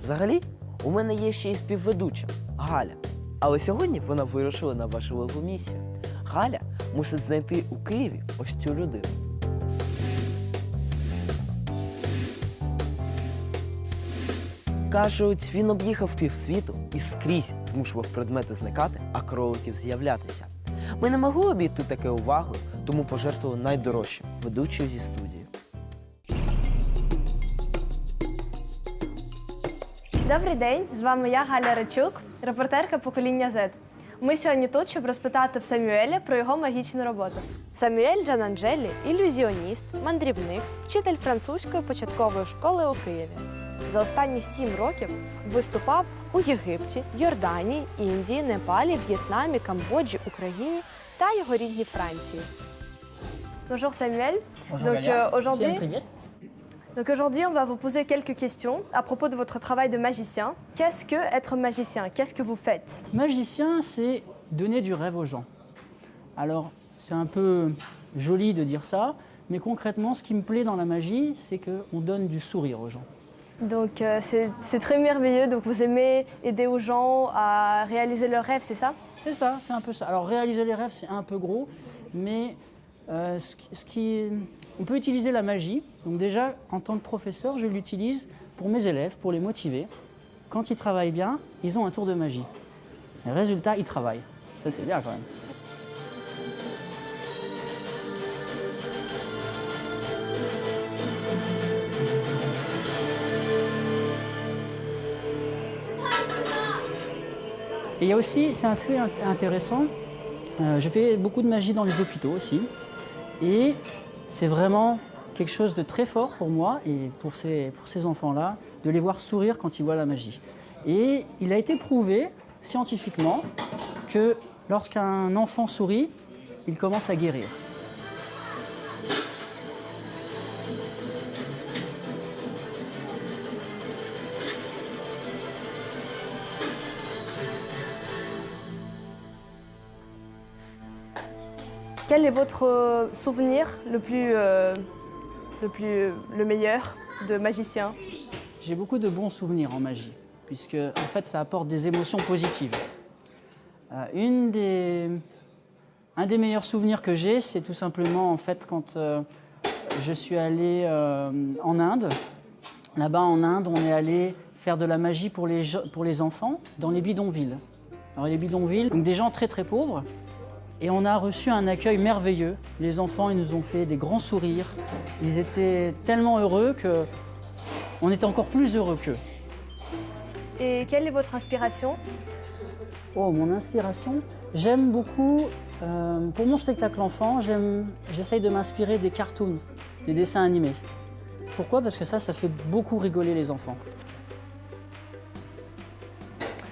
Взагалі, у мене є ще й співведуча Галя. Але сьогодні вона вирушила на важливу місію. Галя мусить знайти у Києві ось цю людину. Кажуть, він об'їхав півсвіту і скрізь змушував предмети зникати, а кроликів з'являтися. Ми не могли обійти таке увагою, тому пожертвували найдорожчим – ведучою зі студії. Добрий день, з вами я, Галя Рачук, репортерка «Покоління Z». Ми сьогодні тут, щоб розпитати в Самюеля про його магічну роботу. Самюель Джананджелі – ілюзіоніст, мандрівник, вчитель французької початкової школи у Києві. За останні 7 років виступав у Єгипті, Йорданії, Індії, Непалі, В'єтнамі, Камбоджі, Україні та його рідній Франції. Bonjour Samuel. Donc aujourd'hui, on va vous poser quelques questions à propos de votre travail de magicien. Qu'est-ce que être magicien? Qu'est-ce que vous faites? Magicien, c'est donner du rêve aux gens. Alors, c'est un peu joli de dire ça, mais concrètement, ce qui me plaît dans la magie, c'est qu'on donne du sourire aux gens. Donc c'est très merveilleux. Donc vous aimez aider aux gens à réaliser leurs rêves, c'est ça? C'est ça, c'est un peu ça. Alors réaliser les rêves, c'est un peu gros, mais on peut utiliser la magie. Donc déjà, en tant que professeur, je l'utilise pour mes élèves, pour les motiver. Quand ils travaillent bien, ils ont un tour de magie. Et résultat, ils travaillent. Ça, c'est bien quand même. Et il y a aussi, c'est un fait intéressant, je fais beaucoup de magie dans les hôpitaux aussi. Et c'est vraiment quelque chose de très fort pour moi et pour ces enfants-là, de les voir sourire quand ils voient la magie. Et il a été prouvé scientifiquement que lorsqu'un enfant sourit, il commence à guérir. Quel est votre souvenir le meilleur de magicien? J'ai beaucoup de bons souvenirs en magie, puisque en fait ça apporte des émotions positives. Un des meilleurs souvenirs que j'ai, c'est tout simplement en fait quand je suis allé en Inde. Là-bas en Inde, on est allé faire de la magie pour les enfants dans les bidonvilles. Alors les bidonvilles, donc des gens très très pauvres. Et on a reçu un accueil merveilleux. Les enfants, ils nous ont fait des grands sourires. Ils étaient tellement heureux qu'on était encore plus heureux qu'eux. Et quelle est votre inspiration? Oh, mon inspiration, j'aime beaucoup, pour mon spectacle enfant, j'essaye de m'inspirer des cartoons, des dessins animés. Pourquoi? Parce que ça fait beaucoup rigoler les enfants.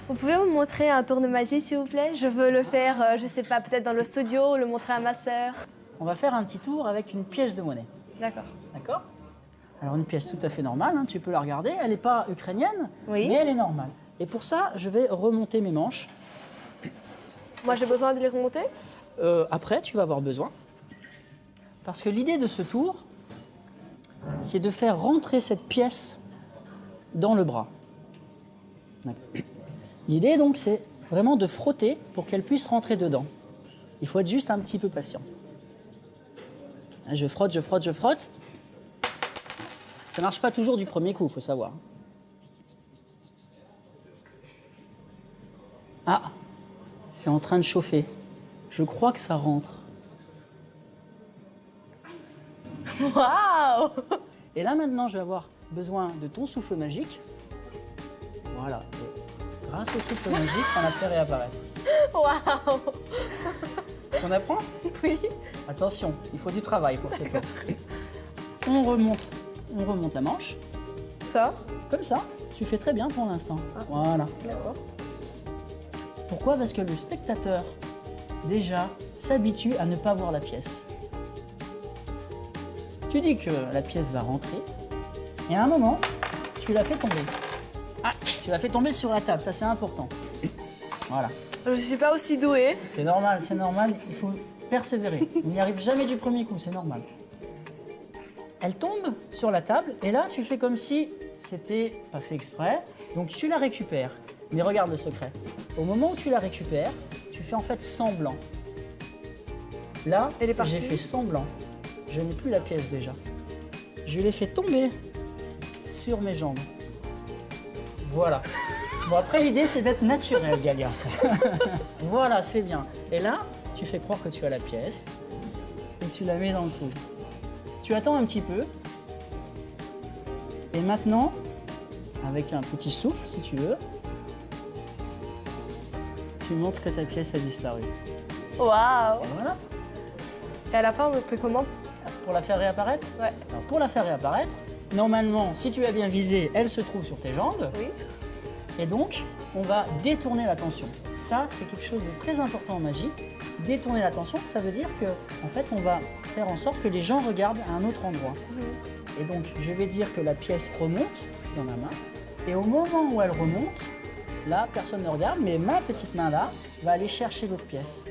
Vous pouvez me montrer un tour de magie, s'il vous plaît? Je veux le faire, je sais pas, peut-être dans le studio, le montrer à ma sœur. On va faire un petit tour avec une pièce de monnaie. D'accord. D'accord? Alors une pièce tout à fait normale, hein, tu peux la regarder, elle n'est pas ukrainienne, Oui. mais elle est normale. Et pour ça, je vais remonter mes manches. Moi, j'ai besoin de les remonter? Après, tu vas avoir besoin. Parce que l'idée de ce tour, c'est de faire rentrer cette pièce dans le bras. L'idée, donc, c'est vraiment de frotter pour qu'elle puisse rentrer dedans. Il faut être juste un petit peu patient. Je frotte, je frotte, je frotte. Ça ne marche pas toujours du premier coup, il faut savoir. Ah, c'est en train de chauffer. Je crois que ça rentre. Waouh! Et là, maintenant, je vais avoir besoin de ton souffle magique. Voilà. Grâce au souffle magique, on a fait réapparaître. Waouh! On apprend? Oui. Attention, il faut du travail pour ce tour. On remonte la manche. Ça? Comme ça. Tu fais très bien pour l'instant. Voilà. D'accord. Pourquoi? Parce que le spectateur, déjà, s'habitue à ne pas voir la pièce. Tu dis que la pièce va rentrer, et à un moment, tu la fais tomber. Ah, tu la fais tomber sur la table, ça c'est important. Voilà. Je ne suis pas aussi douée. C'est normal, il faut persévérer. On n'y arrive jamais du premier coup, c'est normal. Elle tombe sur la table, et là, tu fais comme si c'était pas fait exprès. Donc tu la récupères. Mais regarde le secret. Au moment où tu la récupères, tu fais en fait semblant. Là, Elle est partie. j'ai fait semblant. Je n'ai plus la pièce déjà. Je l'ai fait tomber sur mes jambes. Voilà. Bon, après, l'idée, c'est d'être naturel, Galia. Voilà, c'est bien. Et là, tu fais croire que tu as la pièce et tu la mets dans le trou. Tu attends un petit peu. Et maintenant, avec un petit souffle, si tu veux, tu montres que ta pièce a disparu. Waouh! Et voilà. Et à la fin, on fait comment? Pour la faire réapparaître? Ouais. Alors, pour la faire réapparaître, normalement, si tu as bien visé, elle se trouve sur tes jambes. Oui. Et donc, on va détourner l'attention. Ça, c'est quelque chose de très important en magie. Détourner l'attention, ça veut dire que, en fait, on va faire en sorte que les gens regardent à un autre endroit. Et donc, je vais dire que la pièce remonte dans ma main. Et au moment où elle remonte, là, personne ne regarde, mais ma petite main là va aller chercher l'autre pièce.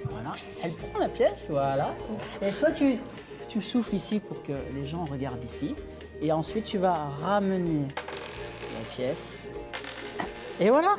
Voilà. Elle prend la pièce, voilà. Et toi, tu souffles ici pour que les gens regardent ici. Et ensuite, tu vas ramener la pièce. Et voilà,